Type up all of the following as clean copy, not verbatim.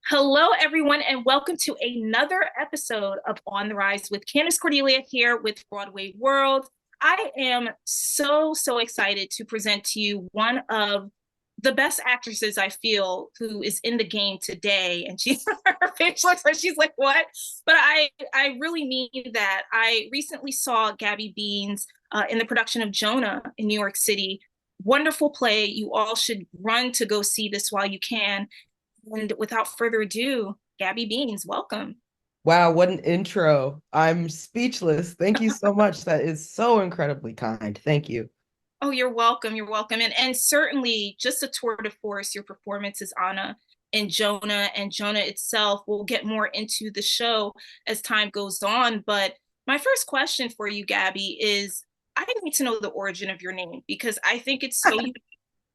Hello, everyone, and welcome to another episode of On the Rise with Candace Cordelia here with Broadway World. I am so excited to present to you one of the best actresses I feel who is in the game today. And she's her face looks like she's like, what? But I really mean that. I recently saw Gabby Beans in the production of JONAH in New York City. Wonderful play. You all should run to go see this while you can. And without further ado, Gabby Beans, welcome. Wow, what an intro. I'm speechless. Thank you so much. That is so incredibly kind. Thank you. Oh, you're welcome. You're welcome. And certainly just a tour de force, your performance is Anna and JONAH and JONAH itself. We'll get more into the show as time goes on. But my first question for you, Gabby, is I need to know the origin of your name because I think it's so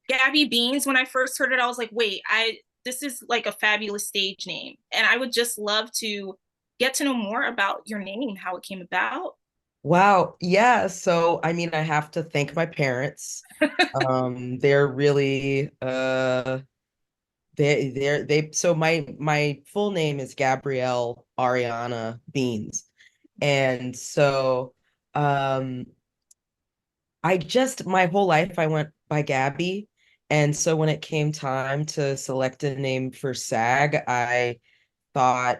Gabby Beans. When I first heard it, I was like, wait, I this is like a fabulous stage name. And I would just love to get to know more about your name, how it came about. Wow. Yeah. So, I have to thank my parents. They're really so my full name is Gabrielle Ariana Beans. And so um I just my whole life I went by Gabby. And so when it came time to select a name for SAG, I thought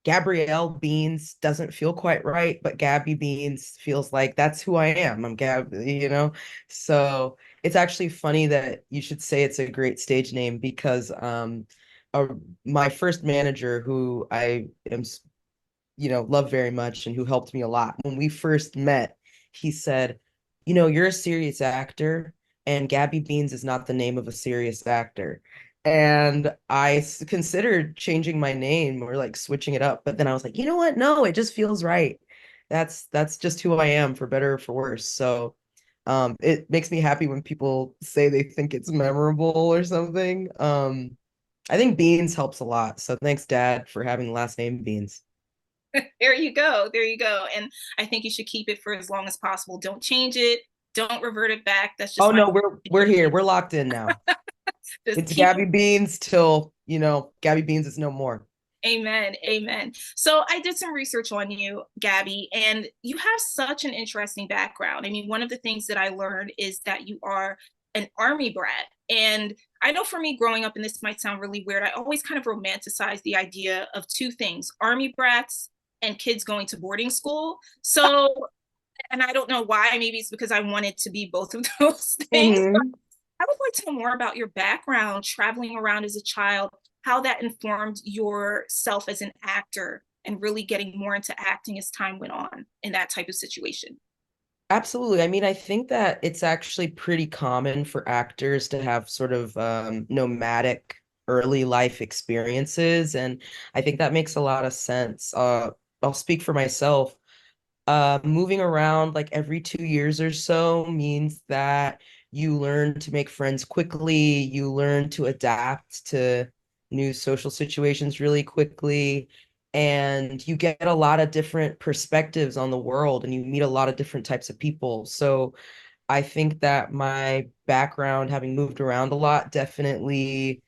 Gabrielle Beans doesn't feel quite right, but Gabby Beans feels like that's who I am. I'm Gab. So it's actually funny that you should say it's a great stage name because uh, my first manager, who I am, love very much and who helped me a lot, when we first met, he said, you're a serious actor, and Gabby Beans is not the name of a serious actor. And I considered changing my name or like switching it up, but then I was like, you know what? No, it just feels right. That's just who I am, for better or for worse. So it makes me happy when people say they think it's memorable or something. I think Beans helps a lot. So thanks, Dad, for having the last name Beans. There you go. There you go. And I think you should keep it for as long as possible. Don't change it. Don't revert it back. That's Oh just my no, we're here. We're locked in now. just It's keep it. Gabby Beans till, Gabby Beans is no more. Amen. Amen. So I did some research on you, Gabby, and you have such an interesting background. I mean, one of the things that I learned is that you are an army brat. And I know for me growing up, and this might sound really weird, I always kind of romanticize the idea of two things: army brats and kids going to boarding school. So, and I don't know why, maybe it's because I wanted to be both of those things. Hmm. I would like to know more about your background traveling around as a child, how that informed yourself as an actor and really getting more into acting as time went on in that type of situation. Absolutely. I think that it's actually pretty common for actors to have sort of nomadic early life experiences, and I think that makes a lot of sense. I'll speak for myself. Moving around like every 2 years or so means that you learn to make friends quickly, you learn to adapt to new social situations really quickly, and you get a lot of different perspectives on the world and you meet a lot of different types of people. So I think that my background, having moved around a lot, definitely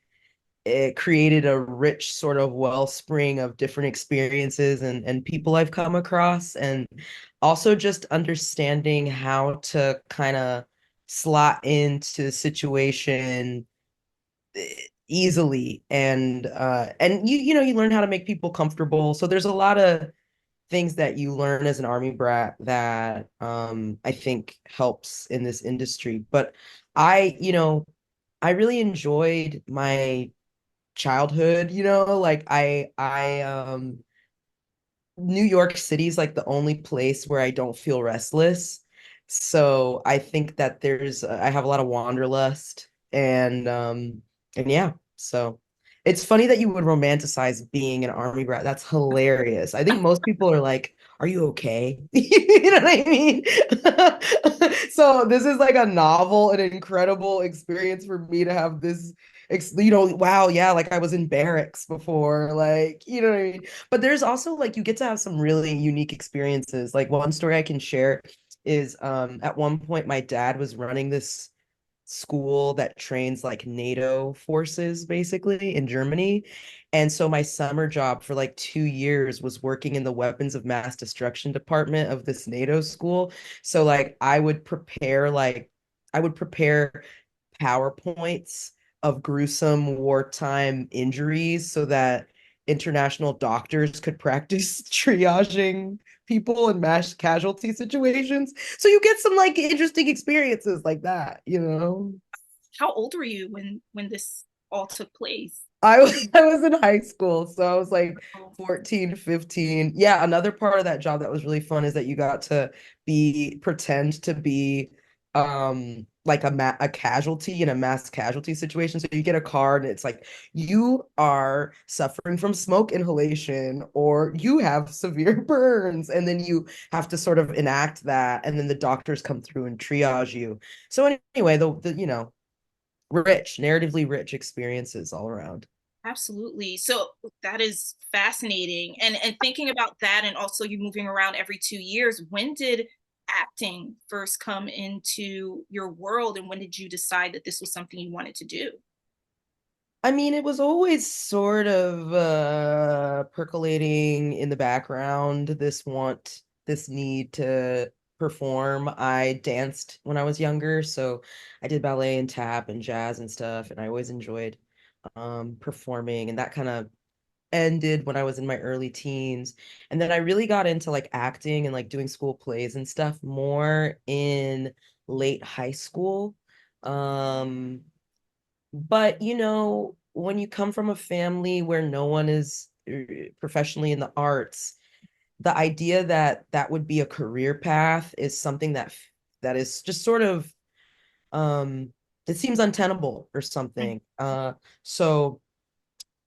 it created a rich sort of wellspring of different experiences and people I've come across, and also just understanding how to kind of slot into the situation easily, and you learn how to make people comfortable. So there's a lot of things that you learn as an army brat that I think helps in this industry. But I really enjoyed my childhood, like I New York City is like the only place where I don't feel restless. So I think that I have a lot of wanderlust, and yeah, so it's funny that you would romanticize being an army brat. That's hilarious. I think most people are like, "Are you okay?" You know what I mean? So this is like a novel and incredible experience for me to have this wow, yeah, like I was in barracks before, like, you know what I mean? But there's also like you get to have some really unique experiences. Like one story I can share is at one point my dad was running this school that trains like NATO forces basically in Germany. And so my summer job for like 2 years was working in the weapons of mass destruction department of this NATO school. So like I would prepare PowerPoints of gruesome wartime injuries so that international doctors could practice triaging people in mass casualty situations. So you get some like interesting experiences like that, you know? How old were you when this all took place? I was in high school, so I was like Oh, 14, 15. Yeah, another part of that job that was really fun is that you got to be pretend to be like a casualty in a mass casualty situation. So you get a card and it's like you are suffering from smoke inhalation or you have severe burns, and then you have to sort of enact that, and then the doctors come through and triage you. So anyway, the narratively rich experiences all around. absolutely. So that is fascinating. And thinking about that and also you moving around every 2 years, when did acting first come into your world and when did you decide that this was something you wanted to do? I mean, it was always sort of percolating in the background, this need to perform. I danced when I was younger, so I did ballet and tap and jazz and stuff, and I always enjoyed performing, and that kind of ended when I was in my early teens. And then I really got into like acting and like doing school plays and stuff more in late high school. Um, but when you come from a family where no one is professionally in the arts, the idea that that would be a career path is something that is just sort of um it seems untenable or something. So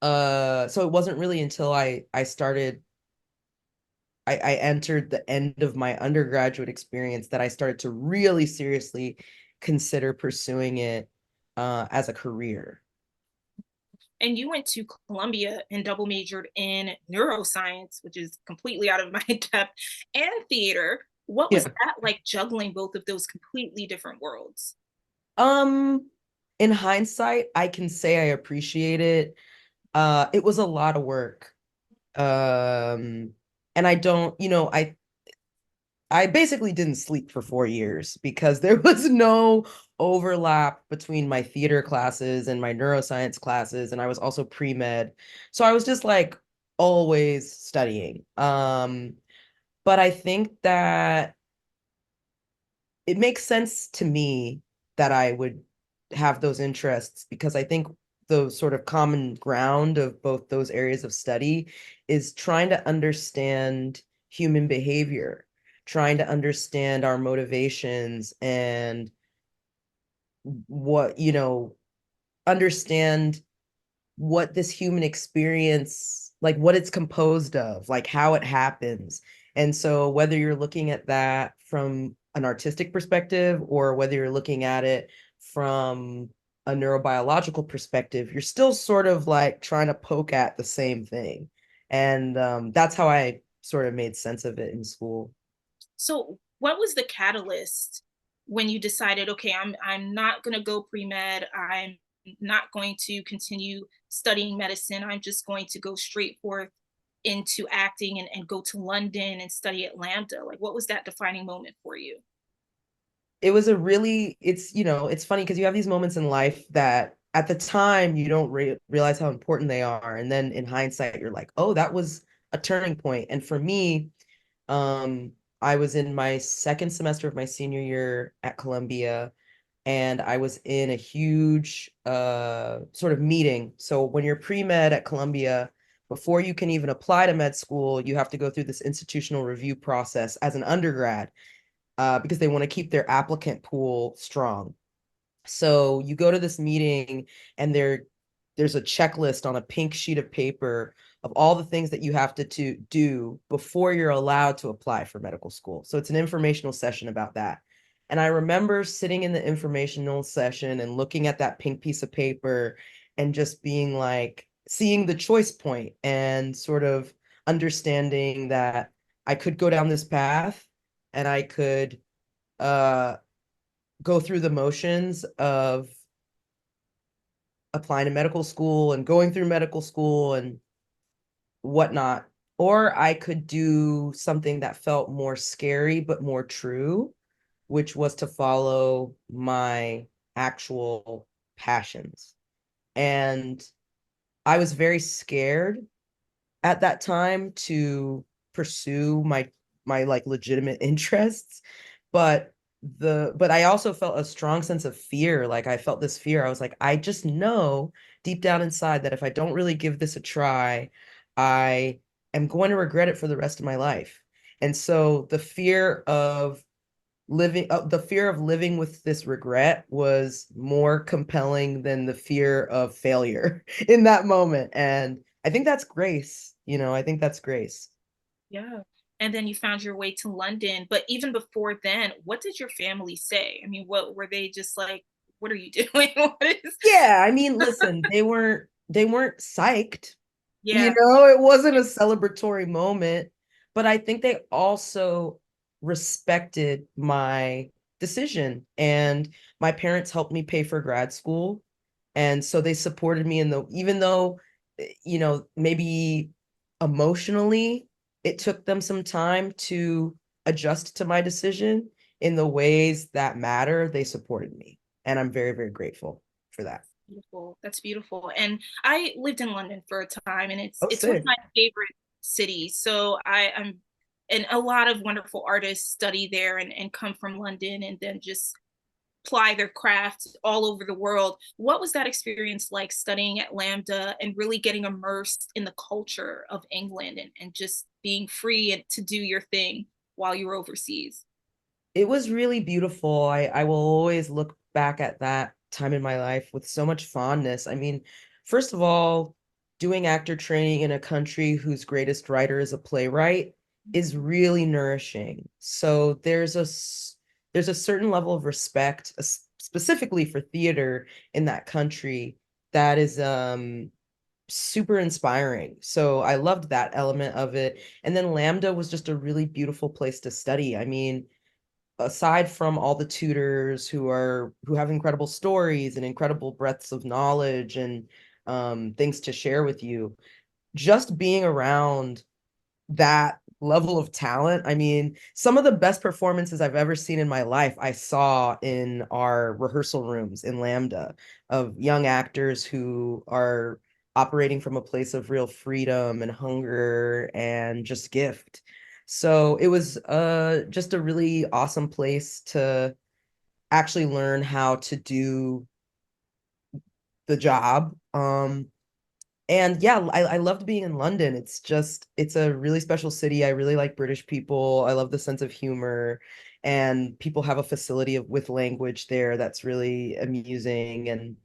so it wasn't really until I entered the end of my undergraduate experience that I started to really seriously consider pursuing it as a career. And you went to Columbia and double majored in neuroscience, which is completely out of my depth, and theater. What was Yeah. that like juggling both of those completely different worlds? Um, in hindsight, I can say I appreciate it. It was a lot of work. And I don't, I basically didn't sleep for 4 years because there was no overlap between my theater classes and my neuroscience classes, and I was also pre-med. So I was just like always studying. But I think that it makes sense to me that I would have those interests because I think the sort of common ground of both those areas of study is trying to understand human behavior, trying to understand our motivations and what, understand what this human experience, like what it's composed of, like how it happens. And so whether you're looking at that from an artistic perspective or whether you're looking at it from a neurobiological perspective, you're still sort of like trying to poke at the same thing. And that's how I sort of made sense of it in school. So, what was the catalyst when you decided, okay, I'm not going to go pre-med, I'm not going to continue studying medicine, I'm just going to go straight forth into acting and go to London and study at Lambda? Like, what was that defining moment for you? It was a really, it's funny because you have these moments in life that at the time you don't realize how important they are, and then in hindsight you're like, oh, that was a turning point. And for me, um I was in my second semester of my senior year at Columbia, and I was in a huge sort of meeting. So when you're pre-med at Columbia, before you can even apply to med school, you have to go through this institutional review process as an undergrad, because they want to keep their applicant pool strong. So you go to this meeting, and there's a checklist on a pink sheet of paper of all the things that you have to do before you're allowed to apply for medical school. So it's an informational session about that. And I remember sitting in the informational session and looking at that pink piece of paper and just being like, seeing the choice point and sort of understanding that I could go down this path and I could uh go through the motions of applying to medical school and going through medical school and whatnot. Or I could do something that felt more scary but more true, which was to follow my actual passions. And I was very scared at that time to pursue my like legitimate interests, but but I also felt a strong sense of fear. Like I felt this fear. I was like, I just know deep down inside that if I don't really give this a try, I am going to regret it for the rest of my life. And so the fear of living with this regret was more compelling than the fear of failure in that moment. And I think that's grace. I think that's grace. Yeah. And then you found your way to London. But even before then, what did your family say? I mean, what were they just like, what are you doing? What is Yeah, I mean, listen, they weren't psyched. Yeah. It wasn't a celebratory moment, but I think they also respected my decision. And my parents helped me pay for grad school. And so they supported me even though, maybe emotionally, it took them some time to adjust to my decision in the ways that matter, they supported me. And I'm very, very grateful for that. Beautiful. That's beautiful. And I lived in London for a time, and Oh, it's one of sick. my favorite cities. So I'm and a lot of wonderful artists study there and come from London and then just ply their craft all over the world. What was that experience like studying at Lambda and really getting immersed in the culture of England and just being free and to do your thing while you were overseas? It was really beautiful. I will always look back at that time in my life with so much fondness. I mean, first of all, doing actor training in a country whose greatest writer is a playwright is really nourishing. So there's a certain level of respect, specifically for theater in that country, that is super inspiring. So I loved that element of it. And then Lambda was just a really beautiful place to study. I mean, aside from all the tutors who have incredible stories and incredible breadths of knowledge and things to share with you, just being around that level of talent. I mean, some of the best performances I've ever seen in my life, I saw in our rehearsal rooms in Lambda, of young actors who are operating from a place of real freedom and hunger and just gift. So it was just a really awesome place to actually learn how to do the job. And yeah, I loved being in London. It's a really special city. I really like British people. I love the sense of humor, and people have a facility with language there that's really amusing. And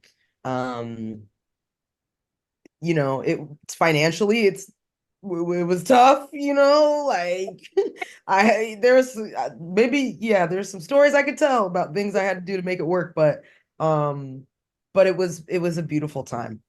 um, it's financially, it was tough, like there's maybe, yeah, there's some stories I could tell about things I had to do to make it work, um, but it was a beautiful time.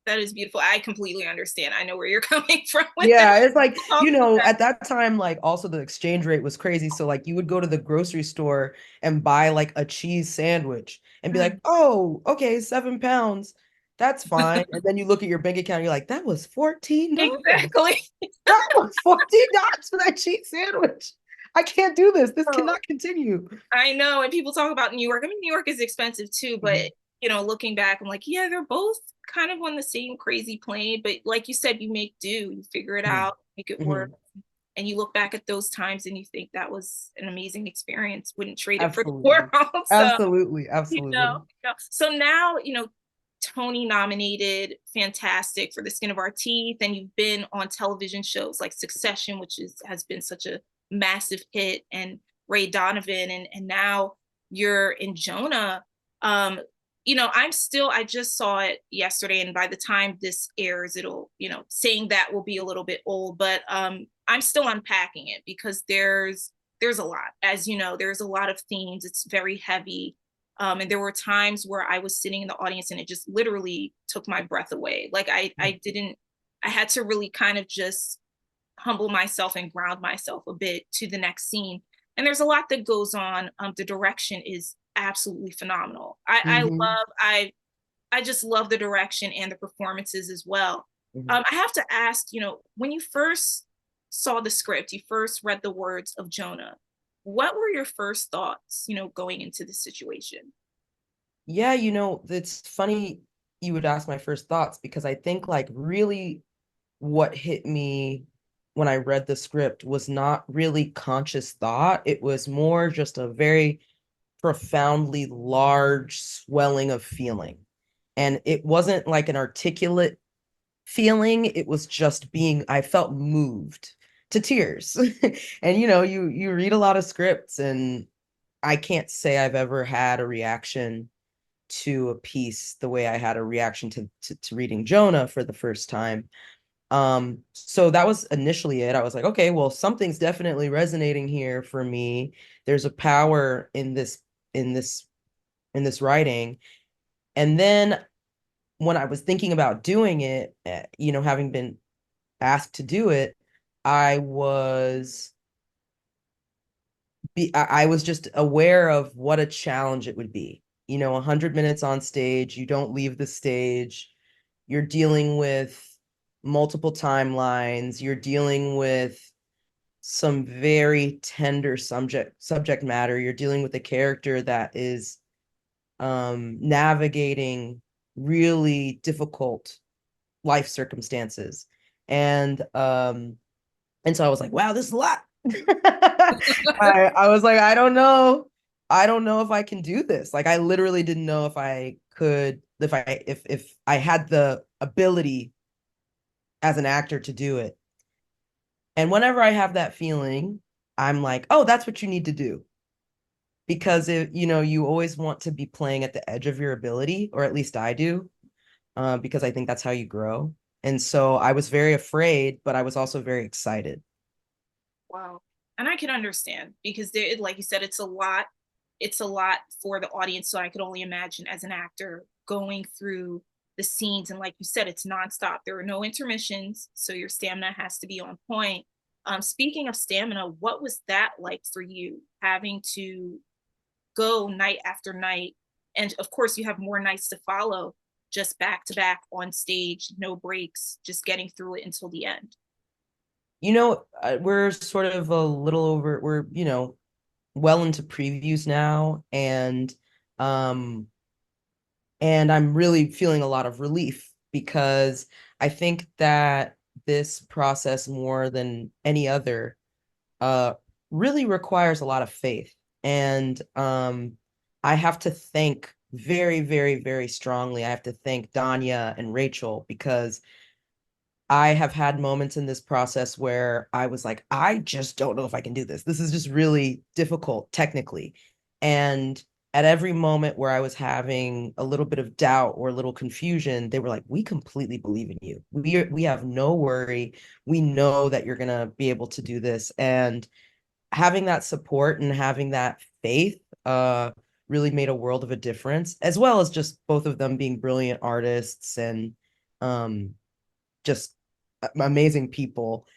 That is beautiful. I completely understand. I know where you're coming from with that. Yeah, it's like, Talking about at that time, like also the exchange rate was crazy. So like you would go to the grocery store and buy like a cheese sandwich and be like, that. oh, okay, 7 pounds. That's fine. And then you look at your bank account, you're like, that was $14. Exactly. That was $14 for that cheese sandwich. I can't do this. This Oh, cannot continue. I know. And people talk about New York. I mean, New York is expensive too, but Mhm. looking back, I'm like, yeah, they're both kind of on the same crazy plane. But like you said, you make do, you figure it Mhm. out, make it work. Mhm. And you look back at those times and you think that was an amazing experience. Wouldn't trade it for the Absolutely. world. So, Absolutely. Absolutely. so now, Tony nominated, fantastic for The Skin of Our Teeth, and you've been on television shows like Succession, which has been such a massive hit, and Ray Donovan, and now you're in JONAH. Um, I just saw it yesterday, and by the time this airs, it'll, saying that will be a little bit old, but I'm still unpacking it because there's a lot, as you know, there's a lot of themes. It's very heavy, and there were times where I was sitting in the audience and it just literally took my breath away. Like I had to really kind of just humble myself and ground myself a bit to the next scene. And there's a lot that goes on. The direction is absolutely phenomenal. I Hmm. love, I just love the direction and the performances as well. Hmm. I have to ask, when you first saw the script, you first read the words of Jonah, what were your first thoughts, going into the situation? Yeah, it's funny you would ask my first thoughts because I think like really what hit me when I read the script was not really conscious thought. It was more just a very profoundly large swelling of feeling. And it wasn't like an articulate feeling, it was just I felt moved to tears. And you read a lot of scripts and I can't say I've ever had a reaction to a piece the way I had a reaction to reading Jonah for the first time. So that was initially it. I was like, okay, well, something's definitely resonating here for me. There's a power in this in this writing. And then when I was thinking about doing it, having been asked to do it, I was I was just aware of what a challenge it would be. 100 minutes on stage, you don't leave the stage, you're dealing with multiple timelines, you're dealing with some very tender subject matter, you're dealing with a character that is navigating really difficult life circumstances. And so I was like, wow, this is a lot. I was like, I don't know if I can do this. Like I literally didn't know if I could, if I had the ability as an actor to do it. And whenever I have that feeling, I'm like, oh, that's what you need to do. Because you always want to be playing at the edge of your ability, or at least I do, because I think that's how you grow. And so I was very afraid, but I was also very excited. Wow. And I can understand because there, like you said, it's a lot for the audience. So I could only imagine as an actor going through the scenes. And like you said, it's nonstop. There are no intermissions. So your stamina has to be on point. Speaking of stamina, what was that like for you having to go night after night? And of course, you have more nights to follow, just back to back on stage, no breaks, just getting through it until the end. We're sort of a little over, we're, well into previews now. Um, and I'm really feeling a lot of relief because I think that this process, more than any other, uh, really requires a lot of faith. And I have to thank very, very, very strongly. I have to thank Danya and Rachel because I have had moments in this process where I was like, I just don't know if I can do this. This is just really difficult technically. And at every moment where I was having a little bit of doubt or a little confusion, they were like, we completely believe in you. We have no worry. We know that you're going to be able to do this. And having that support and having that faith really made a world of a difference, as well as just both of them being brilliant artists and um just amazing people.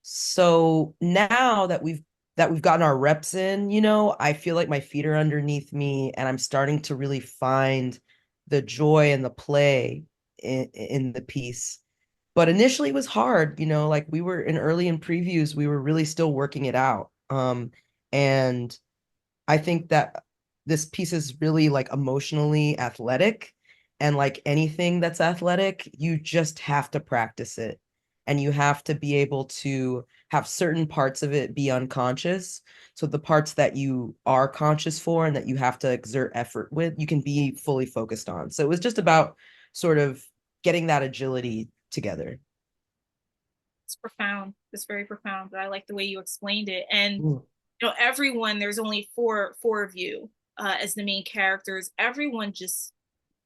So now that we've gotten our reps in, I feel like my feet are underneath me and I'm starting to really find the joy and the play in the piece. But initially it was hard, like we were in previews, we were really still working it out. And I think that this piece is really like emotionally athletic. And like anything that's athletic, you just have to practice it. And you have to be able to have certain parts of it be unconscious. So the parts that you are conscious for and that you have to exert effort with, you can be fully focused on. So it was just about sort of getting that agility together. It's profound. It's very profound, but I like the way you explained it. And Mm. everyone, there's only four of you as the main characters. Everyone just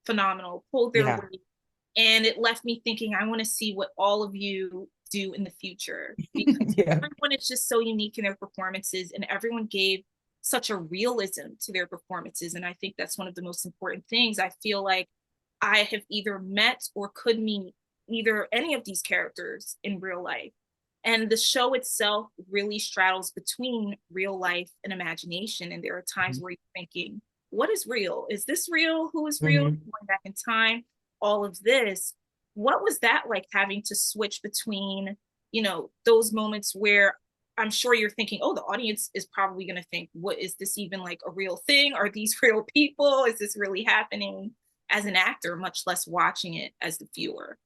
phenomenal, pulled their Yeah. weight. And it left me thinking, I want to see what all of you do in the future because Yeah. everyone is just so unique in their performances and everyone gave such a realism to their performances. And I think that's one of the most important things. I feel like I have either met or could meet either any of these characters in real life. And the show itself really straddles between real life and imagination. And there are times where you're thinking, what is real? Is this real? Who is real? Hmm. Going back in time, all of this. What was that like, having to switch between, those moments where I'm sure you're thinking, oh, the audience is probably going to think, what is this even, like, a real thing? Are these real people? Is this really happening, as an actor, much less watching it as the viewer?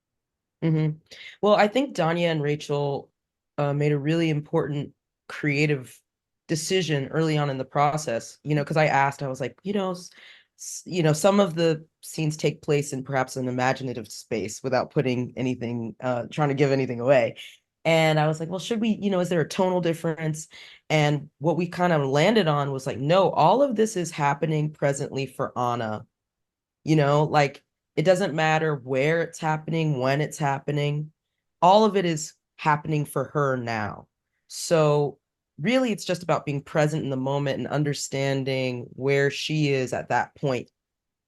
Hmm. Well, I think Danya and Rachel made a really important creative decision early on in the process, because I asked, I was like, some of the scenes take place in perhaps an imaginative space without putting anything, trying to give anything away. And I was like, well, should we, is there a tonal difference? And what we kind of landed on was like, no, all of this is happening presently for Anna. Like, it doesn't matter where it's happening, when it's happening, all of it is happening for her now. So really, it's just about being present in the moment and understanding where she is at that point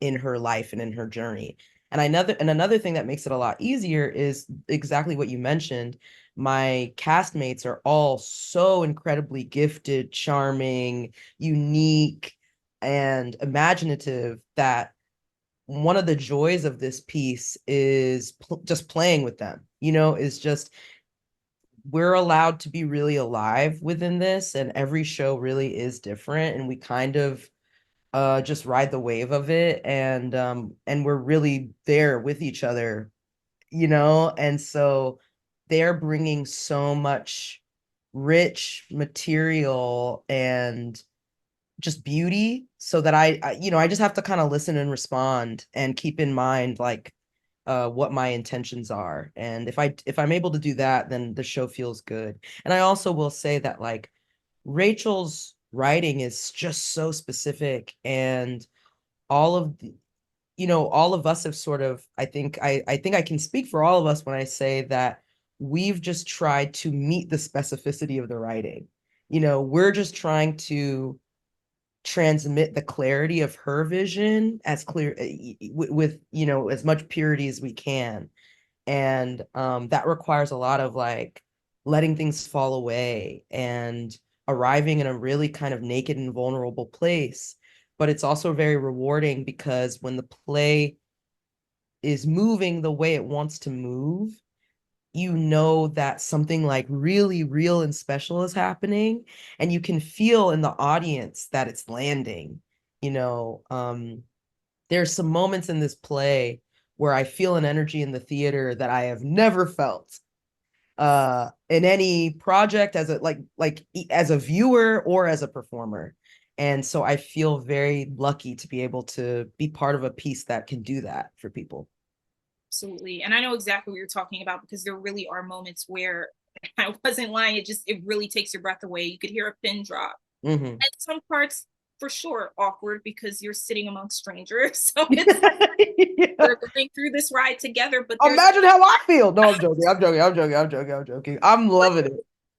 in her life and in her journey. And another thing that makes it a lot easier is exactly what you mentioned. My castmates are all so incredibly gifted, charming, unique, and imaginative that one of the joys of this piece is just playing with them, is just we're allowed to be really alive within this, and every show really is different, and we kind of just ride the wave of it, and we're really there with each other, and so they're bringing so much rich material and just beauty, so that I just have to kind of listen and respond and keep in mind, like, what my intentions are. And if I'm able to do that, then the show feels good. And I also will say that, like, Rachel's writing is just so specific, and all of the, all of us have sort of, I think I can speak for all of us when I say that we've just tried to meet the specificity of the writing. We're just trying to transmit the clarity of her vision as clear, with as much purity as we can. And that requires a lot of, like, letting things fall away and arriving in a really kind of naked and vulnerable place. But it's also very rewarding, because when the play is moving the way it wants to move, that something, like, really real and special is happening, and you can feel in the audience that it's landing. There's some moments in this play where I feel an energy in the theater that I have never felt in any project, as a as a viewer or as a performer. And so I feel very lucky to be able to be part of a piece that can do that for people. Absolutely. And I know exactly what you're talking about, because there really are moments where I wasn't lying. It really takes your breath away. You could hear a pin drop. Hmm. And some parts, for sure, awkward, because you're sitting among strangers. So it's like Yeah. we're going through this ride together, but there's, Imagine how I feel. No, I'm joking. I'm joking. I'm joking. I'm joking. I'm joking. I'm loving it.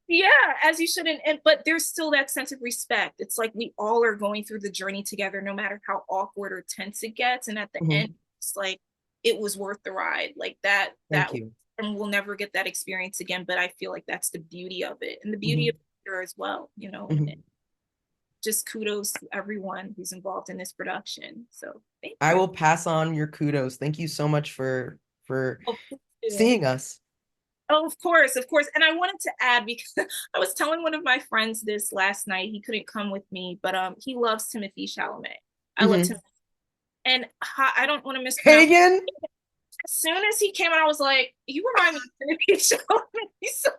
yeah, as you should. And but there's still that sense of respect. It's like we all are going through the journey together, no matter how awkward or tense it gets. And at the end, Mhm. it's like it was worth the ride. Like that Thank you. and we'll never get that experience again. But I feel like that's the beauty of it, and the beauty of Mhm. it as well, and Mhm. just kudos to everyone who's involved in this production. So thank I you. will pass on your kudos. Thank you so much for Oh, seeing us. oh, of course, of course. And I wanted to add, because I was telling one of my friends this last night. He couldn't come with me, but he loves Timothy Chalamet. I love Mhm. Tim, and I don't want to mispronounce. Hagen, As soon as he came out, I was like, "You remind me of Timothy Chalamet." So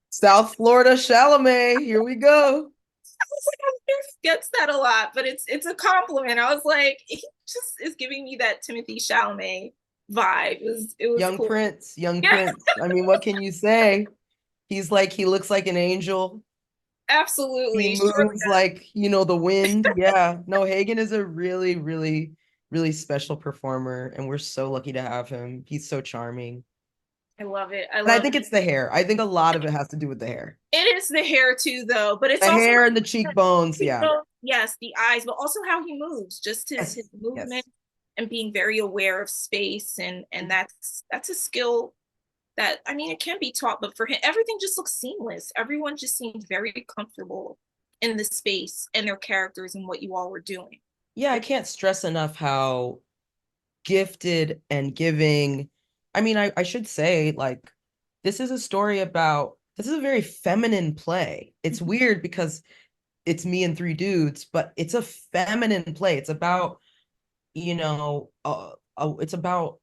South Florida Chalamet. Here we go. I was like, I wonder if he gets that a lot, but it's a compliment. I was like, he just is giving me that Timothy Chalamet vibe. It was Young cool. Prince, Young Yeah, Prince. I mean, what can you say? He looks like an angel. He absolutely. Surely. moves like, the wind. Yeah. No, Hagen is a really, really, really special performer, and we're so lucky to have him. He's so charming. I love it. I And I love think it. it's the hair. I think a lot of it has to do with the hair. It is the hair too, though, but it's The also, hair and the cheekbones. Yeah. yes, the eyes, but also how he moves, just his Yes. movement, Yes. and being very aware of space, and that's a skill that, I mean, it can be taught, but for him, everything just looks seamless. Everyone just seemed very comfortable in the space and their characters and what you all were doing. Yeah, I can't stress enough how gifted and giving. I mean, I should say, like, this is a very feminine play. It's weird because it's me and three dudes, but it's a feminine play. It's about, it's about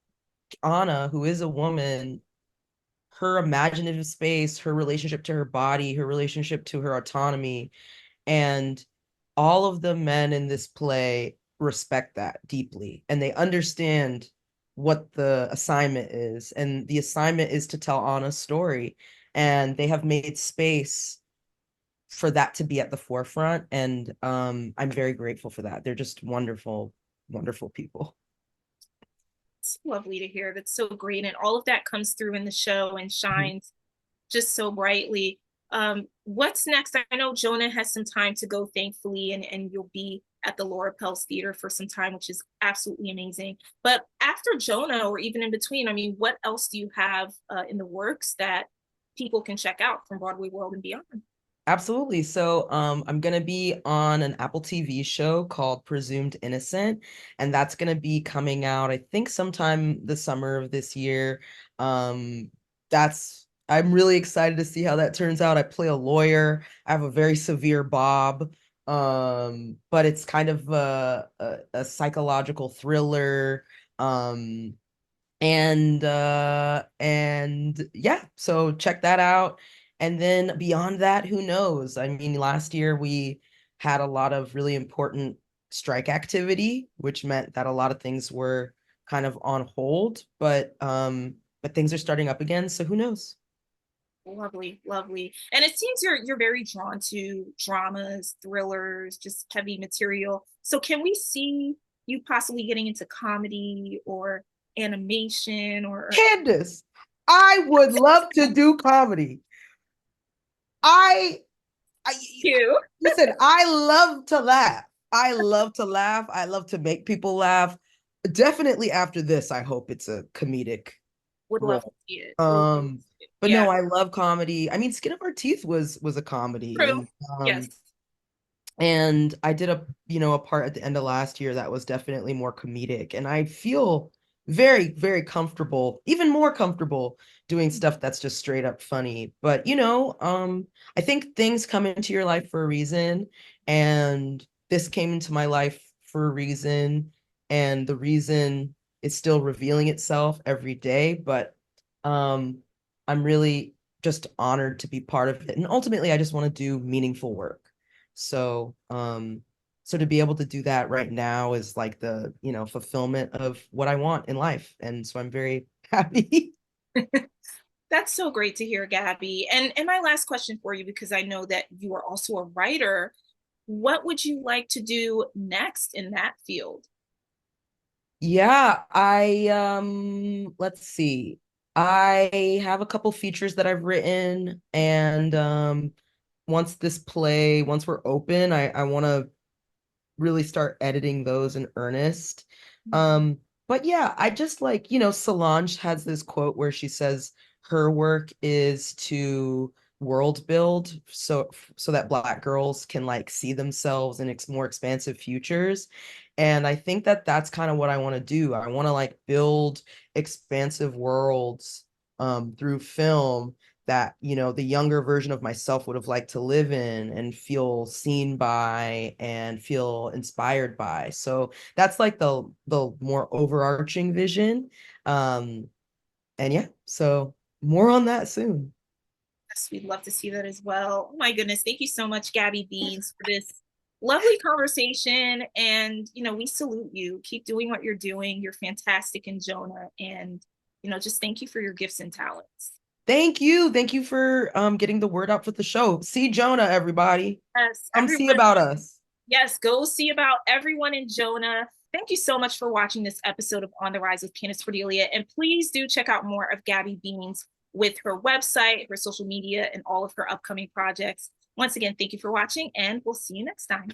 Anna, who is a woman, her imaginative space, her relationship to her body, her relationship to her autonomy, and all of the men in this play respect that deeply, and they understand what the assignment is. And the assignment is to tell Anna's story. And they have made space for that to be at the forefront. And I'm very grateful for that. They're just wonderful, wonderful people. It's lovely to hear. That's so great. And all of that comes through in the show and Mhm. shines just so brightly. What's next? I know JONAH has some time to go, thankfully, and you'll be at the Laura Pels Theater for some time, which is absolutely amazing. But after JONAH, or even in between, I mean, what else do you have in the works that people can check out from Broadway World and beyond? Absolutely. So I'm gonna be on an Apple TV show called Presumed Innocent, and that's gonna be coming out, I think, sometime the summer of this year. Um, that's I'm really excited to see how that turns out. I play a lawyer. I have a very severe Bob, but it's kind of a psychological thriller. Um, and yeah, so check that out. And then beyond that, who knows? I mean, last year we had a lot of really important strike activity, which meant that a lot of things were kind of on hold, but things are starting up again, so who knows? Lovely, lovely. And it seems you're very drawn to dramas, thrillers, just heavy material. So can we see you possibly getting into comedy or animation or Candace, I would love to do comedy. I I you? Listen, I love to laugh. I love to laugh. I love to make people laugh. Definitely after this, I hope it's a comedic Would love to role. see it. Would love to Um, see it. but Yeah, no, I love comedy. I mean, Skin of Our Teeth was a comedy, true. and Yes. I did a part at the end of last year that was definitely more comedic, and I feel very, very comfortable, even more comfortable doing stuff that's just straight up funny. But I think things come into your life for a reason, and this came into my life for a reason, and the reason is still revealing itself every day. But um I'm really just honored to be part of it, and ultimately I just want to do meaningful work. So, so to be able to do that right now is like the, fulfillment of what I want in life. And so I'm very happy. That's so great to hear, Gabby. And my last question for you, because I know that you are also a writer, what would you like to do next in that field? Yeah, let's see. I have a couple features that I've written, and once we're open, I want to really start editing those in earnest. Um, but yeah, I just like, Solange has this quote where she says her work is to world build so that Black girls can like see themselves in more expansive futures. And I think that that's kind of what I want to do. I want to like build expansive worlds through film that the younger version of myself would have liked to live in and feel seen by and feel inspired by. So that's like the more overarching vision. um and yeah, so more on that soon. Yes, we'd love to see that as well. Oh my goodness, thank you so much, Gabby Beans, for this lovely conversation. And we salute you. Keep doing what you're doing. You're fantastic in JONAH. And just thank you for your gifts and talents. Thank you for getting the word out for the show. See JONAH, everybody. Yes, Come see everyone. about us. Yes, go see about everyone in JONAH. Thank you so much for watching this episode of On the Rise with Candace Cordelia. And please do check out more of Gabby Beans with her website, her social media, and all of her upcoming projects. Once again, thank you for watching, and we'll see you next time.